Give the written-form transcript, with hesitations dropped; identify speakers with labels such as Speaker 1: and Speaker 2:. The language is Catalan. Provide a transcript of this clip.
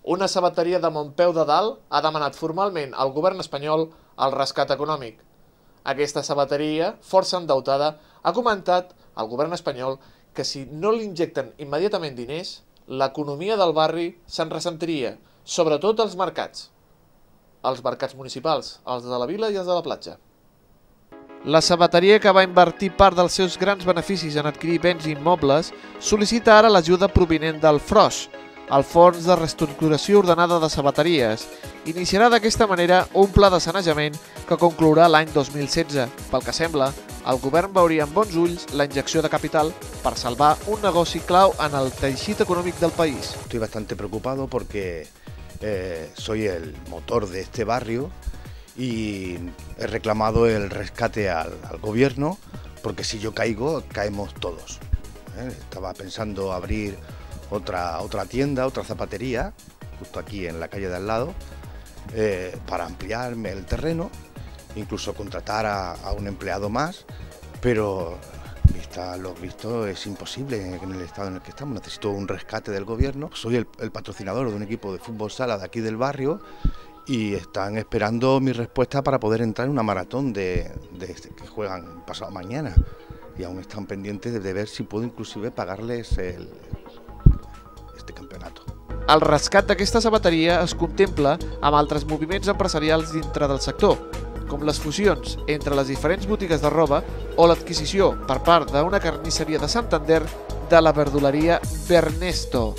Speaker 1: Una sabateria de Montpeu de Dalt ha demanat formalment al govern espanyol el rescat econòmic. Aquesta sabateria, força endeutada, ha comentat al govern espanyol que si no li injecten immediatament diners, l'economia del barri se'n ressentiria, sobretot els mercats municipals, els de la vila i els de la platja. La sabateria, que va invertir part dels seus grans beneficis en adquirir béns immobles, sol·licita ara l'ajuda provinent del FROS, el Fons de Reestructuració Ordenada de Sabateries. Iniciarà d'aquesta manera un pla de sanejament que conclourà l'any 2016. Pel que sembla, el govern veuria amb bons ulls la injecció de capital per salvar un negoci clau en el teixit econòmic del país.
Speaker 2: Estoy bastante preocupado porque soy el motor de este barrio y he reclamado el rescate al gobierno, porque si yo caigo, caemos todos. Estaba pensando abrir otra tienda, otra zapatería, justo aquí en la calle de al lado, para ampliarme el terreno, incluso contratar a un empleado más, pero vista lo visto es imposible en el estado en el que estamos. Necesito un rescate del gobierno. Soy el patrocinador de un equipo de fútbol sala de aquí del barrio y están esperando mi respuesta para poder entrar en una maratón que juegan pasado mañana, y aún están pendientes de ver si puedo inclusive pagarles este campionato.
Speaker 1: El rescat d'aquesta sabateria es contempla amb altres moviments empresarials dintre del sector, com les fusions entre les diferents botigues de roba o l'adquisició per part d'una carnisseria de Santander de la verduleria Bernesto.